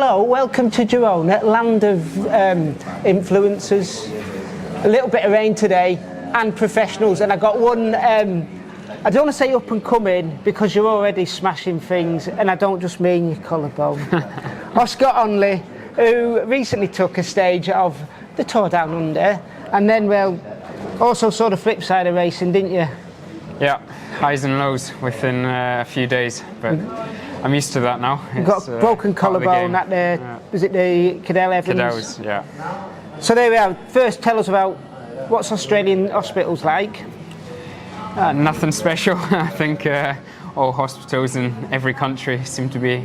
Hello, welcome to Girona, land of influencers. A little bit of rain today and professionals, and I got one, I don't want to say up and coming because you're already smashing things, and I don't just mean your collarbone. Oscar Onley, who recently took a stage of the Tour Down Under, and then, well, also saw the flip side of racing, didn't you? Yeah, highs and lows within a few days, but I'm used to that now. You've got a broken collarbone at the, was it the Cadell Evans? Cadell's, yeah. So there we are. First, tell us about what's Australian hospitals like? Nothing special. I think all hospitals in every country seem to be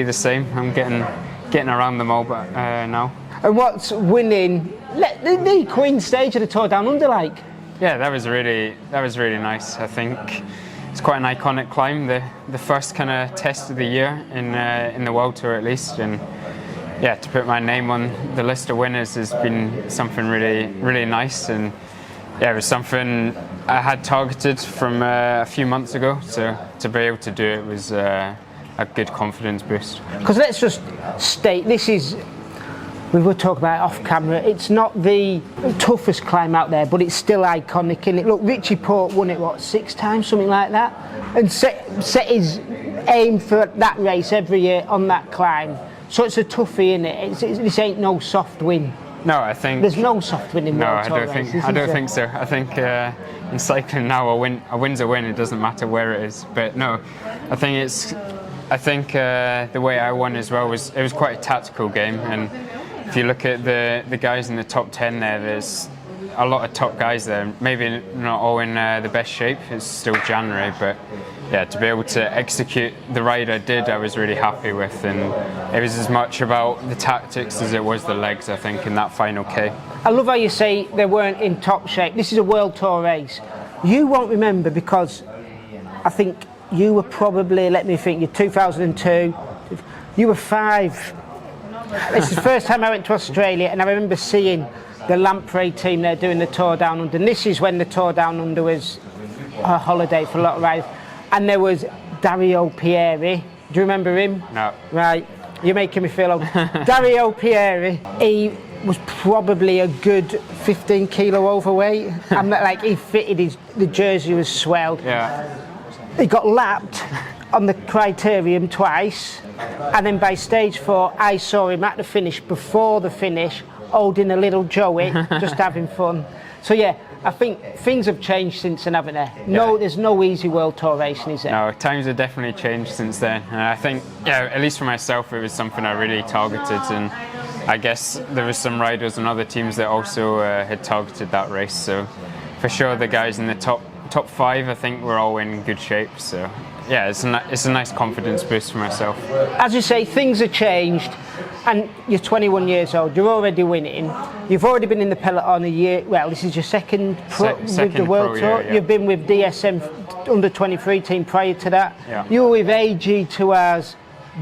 the same. I'm getting around them all, but now. And what's winning the Queen stage of the Tour Down Under like? Yeah, that was really nice. I think it's quite an iconic climb, the first kind of test of the year in the World Tour at least, and yeah, to put my name on the list of winners has been something really nice, and yeah, it was something I had targeted from a few months ago, so to be able to do it was a good confidence boost. Because let's just state, this is, we will talk about it off camera, it's not the toughest climb out there, but it's still iconic, and look, Richie Porte won it, what, 6 times, something like that, and set his aim for that race every year on that climb. So it's a toughie, isn't it? This ain't no soft win. No, I think there's no soft win in World Tour races. I don't think so. I think in cycling now, a win's a win. It doesn't matter where it is. But no, I think the way I won as well was quite a tactical game. And if you look at the guys in the top 10 there's a lot of top guys there. Maybe not all in the best shape. It's still January, but yeah, to be able to execute the ride I did, I was really happy with, and it was as much about the tactics as it was the legs, I think, in that final K. I love how you say they weren't in top shape. This is a World Tour race. You won't remember because I think you were probably, let me think, you're 2002, you were 5. It's the first time I went to Australia, and I remember seeing the Lamprey team there doing the Tour Down Under, and this is when the Tour Down Under was a holiday for a lot of riders. And there was Dario Pieri. Do you remember him? No. Right, you're making me feel old. Dario Pieri, he was probably a good 15 kilo overweight. I'm not like, he fitted the jersey was swelled. Yeah. He got lapped on the criterium twice, and then by stage 4, I saw him at the finish, before the finish, holding a little Joey, just having fun. So yeah, I think things have changed since then, haven't they? No, there's no easy World Tour racing, is there? No, times have definitely changed since then. And I think, yeah, at least for myself, it was something I really targeted. And I guess there was some riders and other teams that also had targeted that race. So for sure, the guys in the top 5, I think, were all in good shape. So yeah, it's a nice confidence boost for myself. As you say, things have changed. And you're 21 years old, you're already winning. You've already been in the peloton a year, well, this is your second pro with the World Tour. Yeah. You've been with DSM under 23 team prior to that. Yeah. You were with AG2R's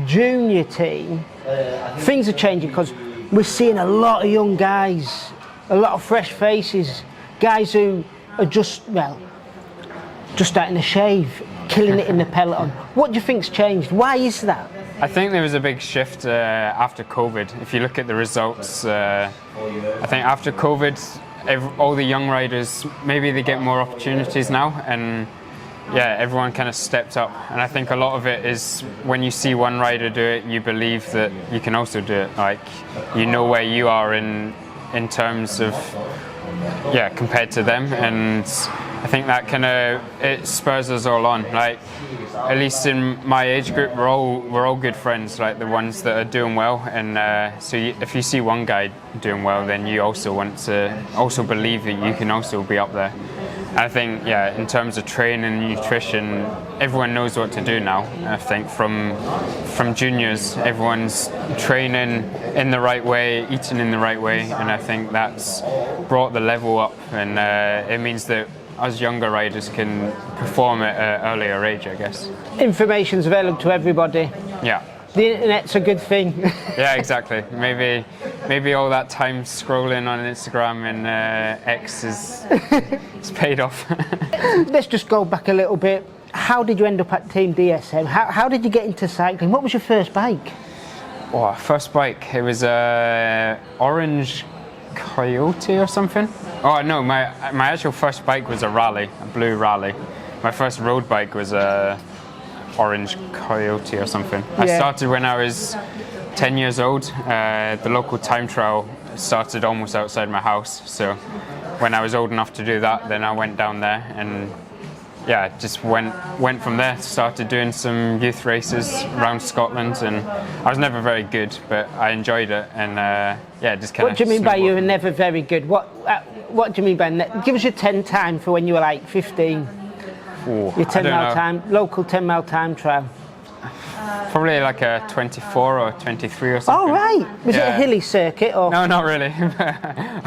junior team. Things are changing because we're seeing a lot of young guys, a lot of fresh faces, guys who are just starting to shave, killing it in the peloton. What do you think's changed? Why is that? I think there was a big shift after COVID. If you look at the results, I think after COVID, all the young riders, maybe they get more opportunities now, and yeah, everyone kind of stepped up. And I think a lot of it is when you see one rider do it, you believe that you can also do it. Like, you know where you are in terms of, yeah, compared to them, and I think that it spurs us all on. Like, at least in my age group, we're all good friends, like the ones that are doing well. And so if you see one guy doing well, then you also want to also believe that you can also be up there. I think, yeah, in terms of training and nutrition, everyone knows what to do now. I think from juniors, everyone's training in the right way, eating in the right way, and I think that's brought the level up, and it means that us younger riders can perform at an earlier age, I guess. Information's available to everybody. Yeah. The internet's a good thing. Yeah, exactly. Maybe all that time scrolling on Instagram and X it's paid off. Let's just go back a little bit. How did you end up at Team DSM? How did you get into cycling? What was your first bike? Oh, first bike. It was a Orange Coyote or something. Oh no, my actual first bike was a rally, a blue rally. My first road bike was a Orange Coyote or something. I started when I was 10 years old. The local time trial started almost outside my house, so when I was old enough to do that, then I went down there and just went from there. Started doing some youth races around Scotland, and I was never very good, but I enjoyed it, and just kind of. What do you mean by you were never very good? What do you mean by give us your 10 time for when you were like 15? Ooh, your 10 mile time, local 10 mile time trial. Probably like a 24 or 23 or something. Oh right, was it a hilly circuit or? No, not really.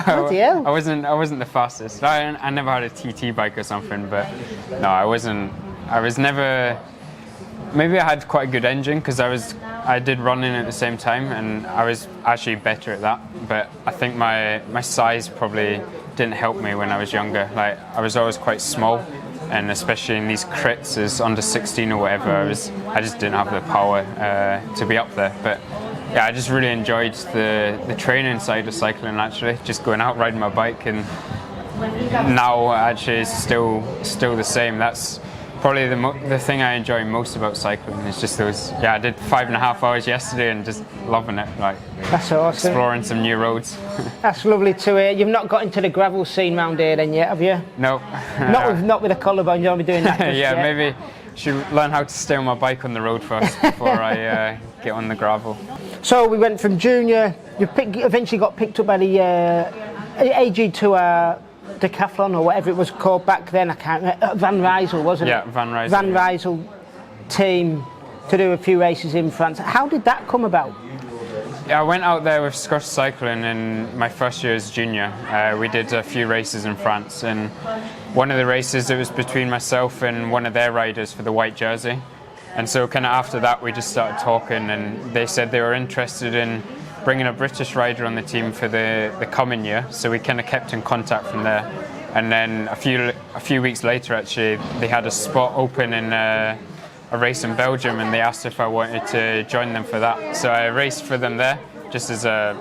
Bloody hell. I wasn't the fastest. I never had a TT bike or something, but no, I wasn't. I was never. Maybe I had quite a good engine because I did running at the same time, and I was actually better at that. But I think my size probably didn't help me when I was younger. Like I was always quite small. And especially in these crits as under 16 or whatever, I just didn't have the power to be up there. But I just really enjoyed the training side of cycling. Actually, just going out riding my bike, and now actually it's still the same. That's probably the thing I enjoy most about cycling. Is just those. I did 5.5 hours yesterday and just loving it. Like that's awesome. Exploring some new roads. That's lovely to hear. You've not got into the gravel scene round here then yet, have you? No. Not with a collarbone. You don't be doing that. Yet. Maybe should learn how to stay on my bike on the road first before I get on the gravel. So we went from junior. You eventually got picked up by the AG2 decathlon or whatever it was called back then. I can't remember. Van Rysel, wasn't it? Yeah, Van Rysel. Van Rysel team to do a few races in France. How did that come about? I went out there with Scottish Cycling in my first year as junior. We did a few races in France, and one of the races, it was between myself and one of their riders for the white jersey. And so kind of after that we just started talking, and they said they were interested in bringing a British rider on the team for the coming year. So we kind of kept in contact from there. And then a few weeks later, actually, they had a spot open in a race in Belgium, and they asked if I wanted to join them for that. So I raced for them there, just as I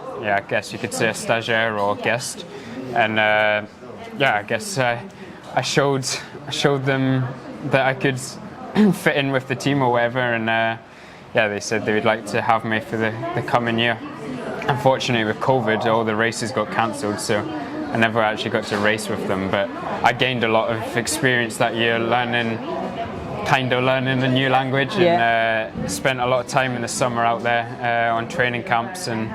guess you could say a stagiaire or guest. And I guess I showed them that I could fit in with the team or whatever, and they said they would like to have me for the coming year. Unfortunately, with COVID, all the races got cancelled, so I never actually got to race with them. But I gained a lot of experience that year, learning a new language, and spent a lot of time in the summer out there on training camps and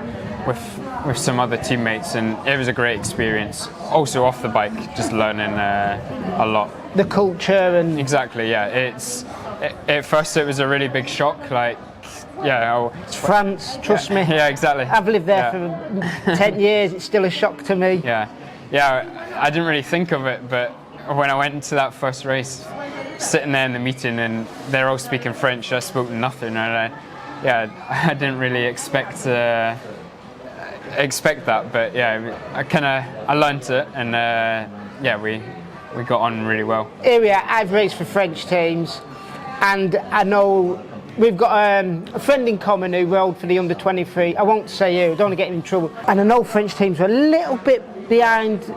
with some other teammates, and it was a great experience. Also off the bike, just learning a lot. The culture and exactly, at first it was a really big shock, it's France, trust me. Yeah, exactly. I've lived there for 10 years, it's still a shock to me. I didn't really think of it, but when I went into that first race, sitting there in the meeting and they're all speaking French, I spoke nothing, and I didn't really expect that, but I learnt it, and we got on really well. Here I've raced for French teams, and I know we've got a friend in common who rode for the under 23. I won't say who, don't want to get him in trouble. And I know French teams were a little bit behind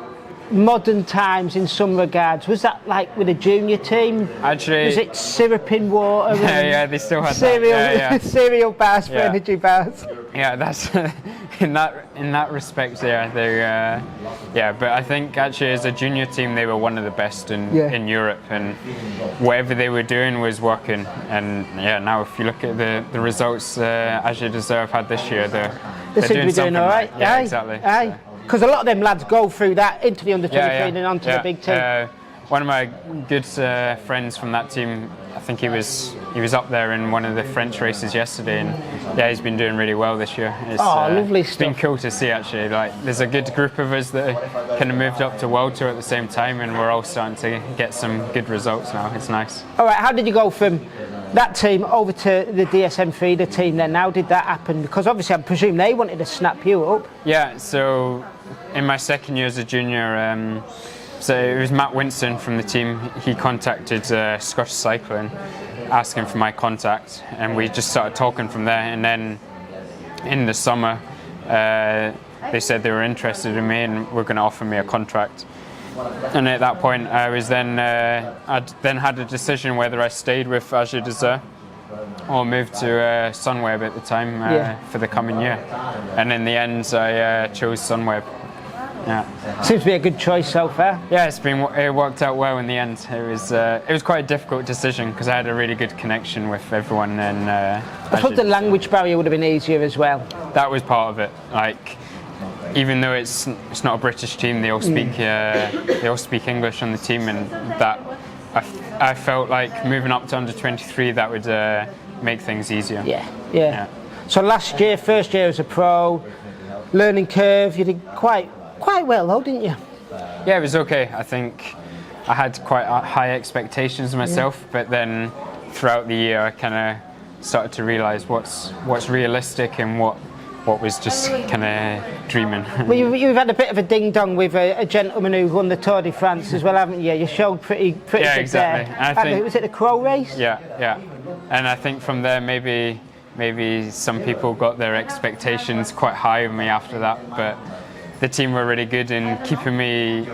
modern times in some regards. Was that like with a junior team? Actually, was it syrup in water? They still had cereal, cereal bars for energy bars. Yeah, that's in that respect. But I think actually as a junior team they were one of the best in Europe, and whatever they were doing was working. And now if you look at the results As You Deserve had this year, they're doing something all right. Yeah, exactly. Because a lot of them lads go through that into the under 23 and then onto the big team. One of my good friends from that team, I think he was up there in one of the French races yesterday, and he's been doing really well this year. Lovely stuff. It's been cool to see actually. There's a good group of us that kind of moved up to World Tour at the same time, and we're all starting to get some good results now. It's nice. All right, how did you go from that team over to the DSM feeder team then? How did that happen? Because obviously I presume they wanted to snap you up. Yeah, so in my second year as a junior, so it was Matt Winston from the team. He contacted Scottish Cycling asking for my contact, and we just started talking from there. And then in the summer, they said they were interested in me and were going to offer me a contract. And at that point, I was then I'd then had a decision whether I stayed with dsm or moved to Sunweb at the time for the coming year. And in the end, I chose Sunweb. Yeah. Seems to be a good choice so far. Yeah, it worked out well in the end. It was quite a difficult decision because I had a really good connection with everyone. And I thought the language barrier would have been easier as well. That was part of it. Like, even though it's not a British team, they all speak English on the team, and that I felt like moving up to under 23, that would make things easier. Yeah. So last year, first year as a pro, learning curve, you did quite well though, didn't you? Yeah, it was okay. I think I had quite high expectations of myself, but then throughout the year I kind of started to realise what's realistic and what was just kind of dreaming. Well, you've had a bit of a ding-dong with a gentleman who won the Tour de France as well, haven't you? You showed pretty yeah, good exactly. there. I think, was it the Crow race? Yeah. And I think from there maybe some people got their expectations quite high of me after that, but the team were really good in keeping me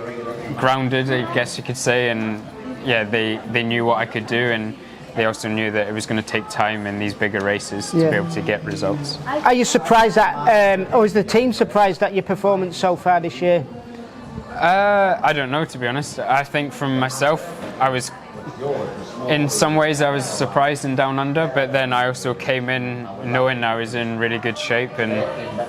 grounded, I guess you could say, and yeah, they knew what I could do, and they also knew that it was going to take time in these bigger races to be able to get results. Are you surprised at, or is the team surprised at your performance so far this year? I don't know, to be honest. I think from myself, in some ways I was surprised and down under, but then I also came in knowing I was in really good shape and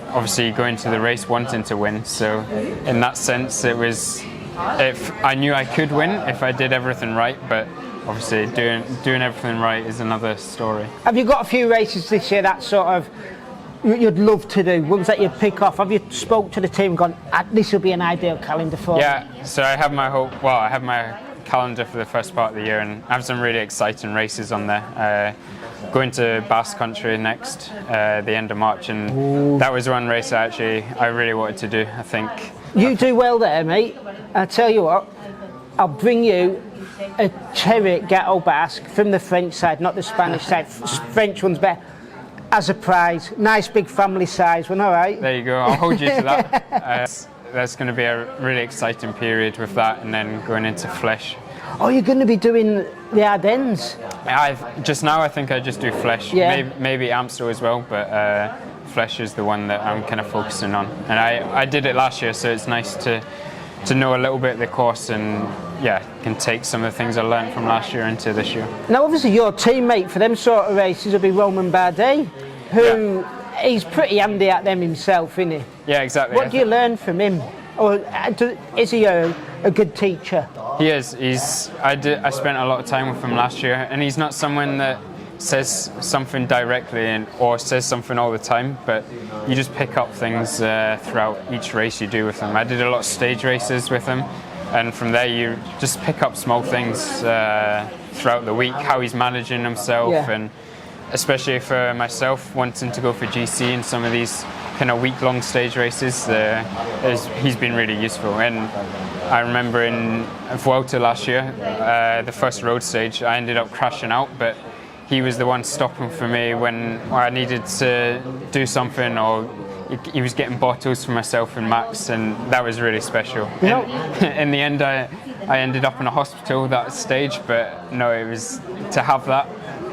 obviously going to the race wanting to win. So in that sense, I knew I could win if I did everything right, but obviously doing everything right is another story. Have you got a few races this year that sort of you'd love to do, ones that you'd pick off? Have you spoke to the team and gone, this will be an ideal calendar for me? Yeah, so I have my calendar for the first part of the year, and I have some really exciting races on there. Going to Basque Country next, the end of March, and that was one race I really wanted to do. I think you do well there, mate. I tell you what, I'll bring you a cherry Gâteau Basque from the French side, not the Spanish side. French one's better. As a prize, nice big family size one. All right. There you go. I'll hold you to that. There's going to be a really exciting period with that, and then going into Flèche. Oh, you're going to be doing the Ardennes? Just now I think I just do Flèche. Yeah. Maybe Amstel as well, but Flèche is the one that I'm kind of focusing on. And I did it last year, so it's nice to know a little bit of the course, and can take some of the things I learned from last year into this year. Now obviously your teammate for them sort of races will be Romain Bardet, who he's pretty handy at them himself, isn't he? Yeah, exactly. What do you learn from him? Or is he a good teacher? He is. I spent a lot of time with him last year, and he's not someone that says something directly or says something all the time, but you just pick up things throughout each race you do with him. I did a lot of stage races with him, and from there you just pick up small things throughout the week, how he's managing himself, and especially for myself wanting to go for GC in some of these kind of week-long stage races, he's been really useful. And I remember in Vuelta last year, the first road stage, I ended up crashing out, but he was the one stopping for me when I needed to do something, or he was getting bottles for myself and Max, and that was really special. In the end, I ended up in a hospital that stage, but no, it was to have that.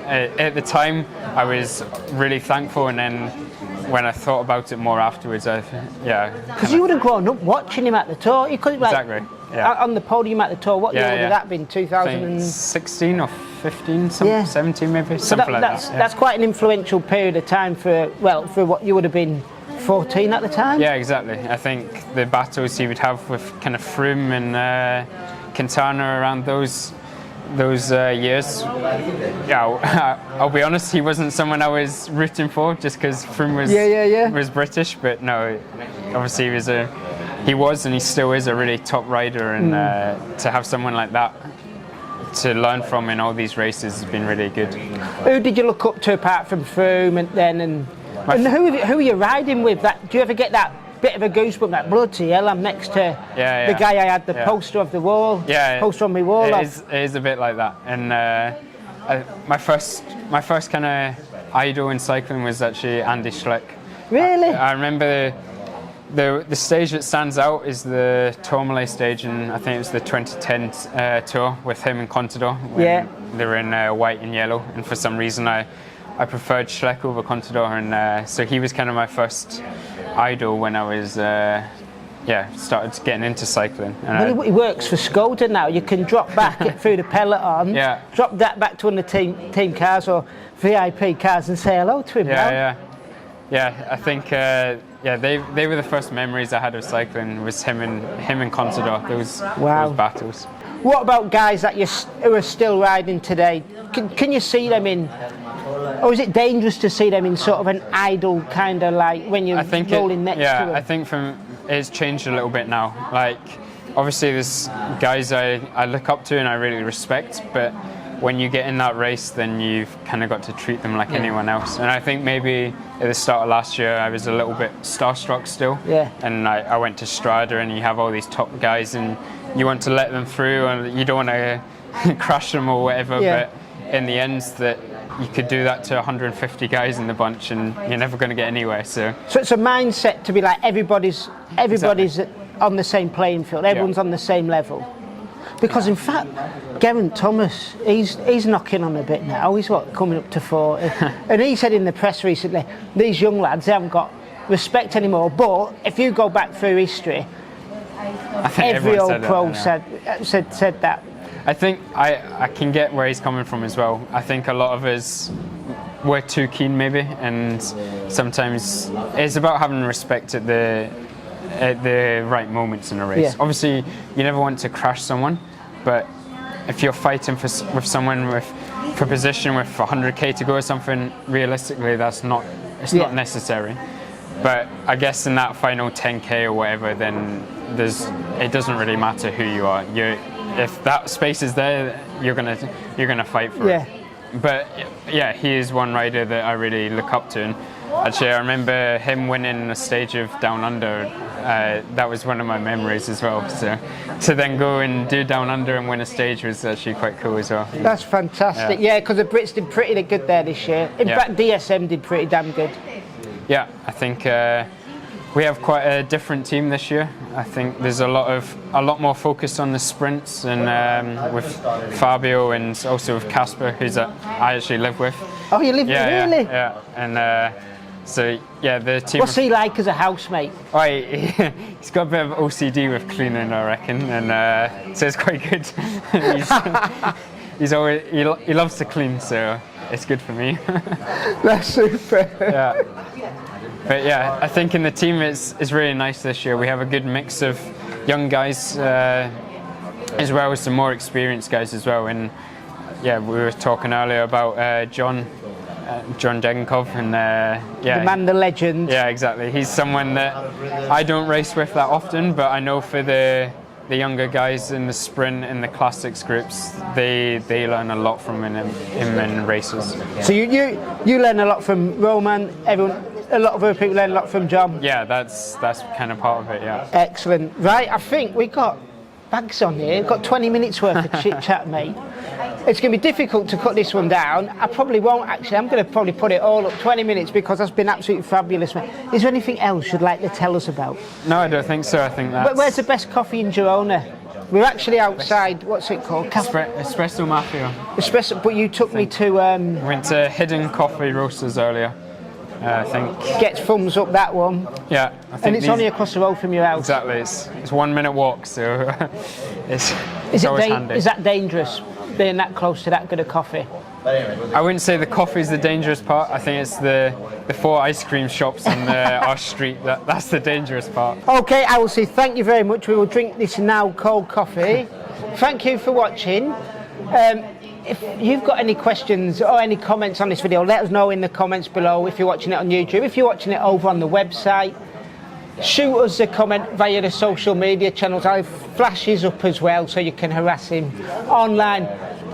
At the time, I was really thankful, and then when I thought about it more afterwards, because you would have grown up watching him at the Tour. You could on the podium at the Tour. What year would have that been? 2016 or 15, 17 maybe, something like that. That's quite an influential period of time for what you would have been 14 at the time. Yeah, exactly. I think the battles he would have with kind of Froome and Quintana around those years. I'll be honest, he wasn't someone I was rooting for just because Froome was British, but no, obviously he was and he still is a really top rider, and to have someone like that to learn from in all these races has been really good. Who did you look up to apart from Froome and who are you riding with? Do you ever get that bit of a goosebump, that bloody hell, I'm next to the guy I had the poster of the wall, poster on my wall it is a bit like that. And my first kind of idol in cycling was actually Andy Schleck. Really? I remember the stage that stands out is the Onley stage, and I think it was the 2010 tour with him and Contador. When they were in white and yellow, and for some reason I preferred Schleck over Contador, and so he was kind of my first idol when I was started getting into cycling. And he works for Skoda now. You can drop back through the peloton, drop that back to one of the team cars or VIP cars and say hello to him. Yeah, I think they were the first memories I had of cycling, was him and Contador, those battles. What about guys that who are still riding today? Can you see them in, or is it dangerous to see them in sort of an idle kind of like when you're rolling next to them? I think it's changed a little bit now. Like, obviously there's guys I look up to and I really respect, but when you get in that race, then you've kind of got to treat them like anyone else. And I think maybe at the start of last year, I was a little bit starstruck still. Yeah. And I went to Strada, and you have all these top guys, and you want to let them through, and you don't want to crash them or whatever. Yeah. But in the end, that you could do that to 150 guys in the bunch, and you're never going to get anywhere. So it's a mindset to be like everybody's exactly on the same playing field. Everyone's on the same level. Because in fact, Geraint Thomas, he's knocking on a bit now. He's coming up to 40, and he said in the press recently, these young lads, they haven't got respect anymore. But if you go back through history, I think every old pro said that. I think I can get where he's coming from as well. I think a lot of us were too keen maybe, and sometimes it's about having respect at the right moments in a race. Yeah. Obviously, you never want to crash someone, but if you're fighting with someone for position with 100k to go or something, realistically, that's not necessary. But I guess in that final 10k or whatever, then it doesn't really matter who you are. If that space is there, you're gonna fight for it. But yeah, he is one rider that I really look up to. And actually, I remember him winning a stage of Down Under. That was one of my memories as well. So to then go and do Down Under and win a stage was actually quite cool as well. That's fantastic. Yeah, because the Brits did pretty good there this year. In fact, DSM did pretty damn good. Yeah, I think we have quite a different team this year. I think there's a lot more focus on the sprints, and with Fabio and also with Casper, who's I actually live with. Oh, you live with really? Yeah. And so yeah, the team. What's he like as a housemate? Oh, he's got a bit of OCD with cleaning, I reckon, and so it's quite good. he loves to clean, so it's good for me. That's super. Yeah. But yeah, I think in the team it's really nice this year. We have a good mix of young guys as well as some more experienced guys as well. And yeah, we were talking earlier about John Degenkov, and the man, the legend. Yeah, exactly. He's someone that I don't race with that often, but I know for the younger guys in the sprint and the classics groups, they learn a lot from him in races. So you learn a lot from Roman. A lot of other people learn a lot from John. Yeah, that's kind of part of it. Yeah. Excellent. Right, I think we got bags on here. We've got 20 minutes worth of chit chat, mate. It's going to be difficult to cut this one down. I probably won't actually. I'm going to probably put it all up 20 minutes because that's been absolutely fabulous, mate. Is there anything else you'd like to tell us about? No, I don't think so. I think that's... Where's the best coffee in Girona? We're actually outside, what's it called? Espresso Mafia. Espresso, but you took me to... We went to Hidden Coffee Roasters earlier. I think gets thumbs up, that one. Yeah, I think and it's only across the road from your house. Exactly, it's 1 minute walk, so it's always handy. Is that dangerous, being that close to that good of coffee? I wouldn't say the coffee is the dangerous part. I think it's the 4 ice cream shops on our street that's the dangerous part. Okay, I will say thank you very much. We will drink this now cold coffee. Thank you for watching. If you've got any questions or any comments on this video, let us know in the comments below. If you're watching it on YouTube, if you're watching it over on the website, shoot us a comment via the social media channels. I'll flash his up as well so you can harass him online.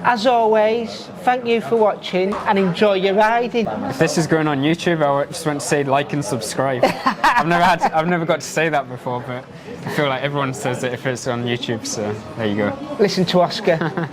As always, thank you for watching and enjoy your riding. If this is going on YouTube, I just want to say like and subscribe. I've never got to say that before, but I feel like everyone says it if it's on YouTube, so there you go. Listen to Oscar.